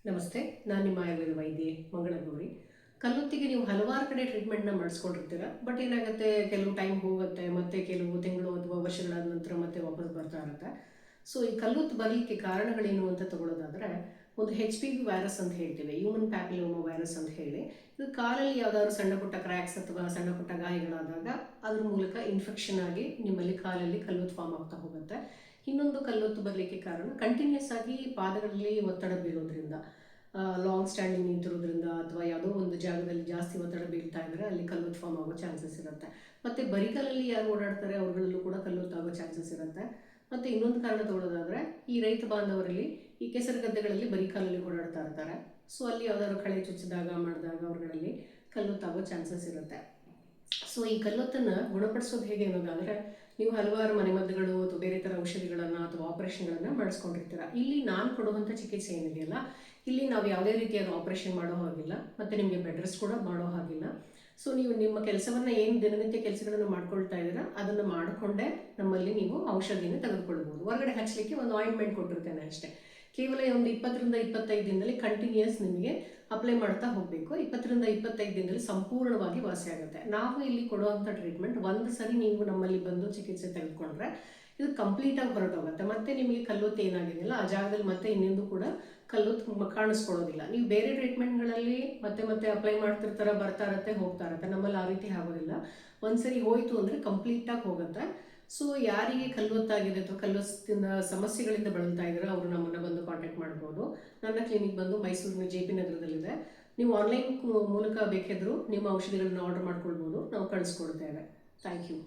ನಮಸ್ತೆ, ನಾನು ನಿಮ್ಮ ಆಯುರ್ವೇದ ವೈದ್ಯೆ ಮಂಗಳಗೌರಿ. ಕಲ್ಲುತ್ತಿಗೆ ನೀವು ಹಲವಾರು ಕಡೆ ಟ್ರೀಟ್ಮೆಂಟ್ನ ಮಾಡಿಸ್ಕೊಂಡಿರ್ತೀರ. ಬಟ್ ಏನಾಗುತ್ತೆ, ಕೆಲವು ಟೈಮ್ ಹೋಗುತ್ತೆ, ಮತ್ತೆ ಕೆಲವು ತಿಂಗಳು ಅಥವಾ ವರ್ಷಗಳಾದ ನಂತರ ಮತ್ತೆ ವಾಪಸ್ ಬರ್ತಾ ಇರುತ್ತೆ. ಸೊ ಈ ಕಲ್ಲುತ್ತು ಬರಲಿಕ್ಕೆ ಕಾರಣಗಳೇನು ಅಂತ ತಗೊಳ್ಳೋದಾದರೆ, ಒಂದು HPV ವೈರಸ್ ಅಂತ ಹೇಳ್ತೀವಿ, ಹ್ಯೂಮನ್ ಪ್ಯಾಪಿಲೋಮಾ ವೈರಸ್ ಅಂತ ಹೇಳಿ. ಇದು ಕಾಲಲ್ಲಿ ಯಾವುದಾದ್ರು ಸಣ್ಣ ಪುಟ್ಟ ಕ್ರ್ಯಾಕ್ಸ್ ಅಥವಾ ಸಣ್ಣ ಪುಟ್ಟ ಗಾಯಗಳಾದಾಗ ಅದ್ರ ಮೂಲಕ ಇನ್ಫೆಕ್ಷನ್ ಆಗಿ ನಿಮ್ಮಲ್ಲಿ ಕಾಲಲ್ಲಿ ಕಲ್ಲುತ್ತು ಫಾರ್ಮ್ ಆಗ್ತಾ ಹೋಗುತ್ತೆ. ಇನ್ನೊಂದು ಕಲ್ಲೊತ್ತು ಬರಲಿಕ್ಕೆ ಕಾರಣ ಕಂಟಿನ್ಯೂಸ್ ಆಗಿ ಪಾದಗಳಲ್ಲಿ ಒತ್ತಡ ಬೀರೋದ್ರಿಂದ, ಲಾಂಗ್ ಸ್ಟ್ಯಾಂಡಿಂಗ್ ನಿಂತಿರೋದ್ರಿಂದ, ಅಥವಾ ಯಾವುದೋ ಒಂದು ಜಾಗದಲ್ಲಿ ಜಾಸ್ತಿ ಒತ್ತಡ ಬೀಳ್ತಾ ಇದ್ದರೆ ಅಲ್ಲಿ ಕಲ್ಲೊತ್ತು ಫಾರ್ಮ್ ಆಗೋ ಚಾನ್ಸಸ್ ಇರುತ್ತೆ. ಮತ್ತು ಬರಿಗಾಲಲ್ಲಿ ಯಾರು ಓಡಾಡ್ತಾರೆ ಅವ್ರಗಳಲ್ಲೂ ಕೂಡ ಕಲ್ಲೊತ್ತು ಆಗೋ ಚಾನ್ಸಸ್ ಇರುತ್ತೆ. ಮತ್ತು ಇನ್ನೊಂದು ಕಾರಣ ತಗೊಳ್ಳೋದಾದರೆ, ಈ ರೈತ ಬಾಂಧವರಲ್ಲಿ ಈ ಕೆಸರು ಗದ್ದೆಗಳಲ್ಲಿ ಬರಿಕಾಲಲ್ಲಿ ಓಡಾಡ್ತಾ ಇರ್ತಾರೆ. ಸೊ ಅಲ್ಲಿ ಯಾವ್ದಾದ್ರು ಕಳೆ ಚುಚ್ಚಿದಾಗ ಮಾಡಿದಾಗ ಅವ್ರಗಳಲ್ಲಿ ಕಲ್ಲೊತ್ತಾಗೋ ಚಾನ್ಸಸ್ ಇರುತ್ತೆ. ಸೊ ಈ ಕಲ್ಲೊತ್ತನ್ನು ಗುಣಪಡಿಸೋದು ಹೇಗೆ ಅನ್ನೋದಾದರೆ, ನೀವು ಹಲವಾರು ಮನೆಮದ್ದುಗಳು ಅಥವಾ ಬೇರೆ ಥರ ಔಷಧಿಗಳನ್ನು ಅಥವಾ ಆಪರೇಷನ್ಗಳನ್ನು ಮಾಡಿಸ್ಕೊಂಡಿರ್ತೀರ. ಇಲ್ಲಿ ನಾನು ಕೊಡುವಂಥ ಚಿಕಿತ್ಸೆ ಏನಿದೆಯಲ್ಲ, ಇಲ್ಲಿ ನಾವು ಯಾವುದೇ ರೀತಿಯಾದ ಆಪರೇಷನ್ ಮಾಡೋ ಹಾಗಿಲ್ಲ, ಮತ್ತು ನಿಮಗೆ ಬೆಡ್ ರೆಸ್ಟ್ ಕೂಡ ಮಾಡೋ ಹಾಗಿಲ್ಲ. ಸೊ ನೀವು ನಿಮ್ಮ ಕೆಲಸವನ್ನು ಏನು ದಿನನಿತ್ಯ ಕೆಲಸಗಳನ್ನು ಮಾಡ್ಕೊಳ್ತಾ ಇದ್ದೀರಾ ಅದನ್ನು ಮಾಡಿಕೊಂಡೇ ನಮ್ಮಲ್ಲಿ ನೀವು ಔಷಧಿನ ತೆಗೆದುಕೊಳ್ಬೋದು. ಹೊರಗಡೆ ಹಚ್ಚಲಿಕ್ಕೆ ಒಂದು ಆಯಿಂಟ್ಮೆಂಟ್ ಕೊಟ್ಟಿರ್ತೇನೆ ಅಷ್ಟೇ. ಕೇವಲ ಒಂದು 20ರಿಂದ 25 ದಿನದಲ್ಲಿ ಕಂಟಿನ್ಯೂಸ್ ನಿಮಗೆ ಅಪ್ಲೈ ಮಾಡ್ತಾ ಹೋಗಬೇಕು. 20ರಿಂದ 25 ದಿನದಲ್ಲಿ ಸಂಪೂರ್ಣವಾಗಿ ವಾಸಿ ಆಗುತ್ತೆ. ನಾವು ಇಲ್ಲಿ ಕೊಡುವಂಥ ಟ್ರೀಟ್ಮೆಂಟ್ ಒಂದು ಸರಿ ನೀವು ನಮ್ಮಲ್ಲಿ ಬಂದು ಚಿಕಿತ್ಸೆ ತೆಗೆದುಕೊಂಡ್ರೆ ಇದು ಕಂಪ್ಲೀಟಾಗಿ ಹೊರಟೋಗುತ್ತೆ. ಮತ್ತೆ ನಿಮಗೆ ಕಲ್ಲೊತ್ತು ಏನಾಗಿದೆಯಲ್ಲ ಆ ಜಾಗದಲ್ಲಿ ಮತ್ತೆ ಇನ್ನೆಂದೂ ಕೂಡ ಕಲ್ಲೊತ್ತು ಕಾಣಿಸ್ಕೊಳ್ಳೋದಿಲ್ಲ. ನೀವು ಬೇರೆ ಟ್ರೀಟ್ಮೆಂಟ್ಗಳಲ್ಲಿ ಮತ್ತೆ ಮತ್ತೆ ಅಪ್ಲೈ ಮಾಡ್ತಿರ್ತಾರೆ, ಬರ್ತಾ ಇರುತ್ತೆ, ಹೋಗ್ತಾ ಇರುತ್ತೆ. ನಮ್ಮಲ್ಲಿ ಆ ರೀತಿ ಆಗೋದಿಲ್ಲ. ಒಂದ್ಸರಿ ಹೋಯಿತು ಅಂದರೆ ಕಂಪ್ಲೀಟಾಗಿ ಹೋಗುತ್ತೆ. ಸೊ ಯಾರಿಗೆ ಕಲ್ಲೊತ್ತಾಗಿದೆ ಅಥವಾ ಕಲ್ಲೊತ್ತಿನ ಸಮಸ್ಯೆಗಳಿಂದ ಬಳಲ್ತಾ ಇದ್ದಾರೆ ಅವರು ನಮ್ಮನ್ನು ಬಂದು ಕಾಂಟ್ಯಾಕ್ಟ್ ಮಾಡ್ಬೋದು. ನನ್ನ ಕ್ಲಿನಿಕ್ ಬಂದು ಮೈಸೂರಿನ JP ನಗರದಲ್ಲಿದೆ. ನೀವು ಆನ್ಲೈನ್ ಮೂಲಕ ಬೇಕಿದ್ದರೂ ನಿಮ್ಮ ಔಷಧಿಗಳನ್ನು ಆರ್ಡರ್ ಮಾಡ್ಕೊಳ್ಬೋದು, ನಾವು ಕಳಿಸ್ಕೊಡ್ತೇವೆ. Thank you.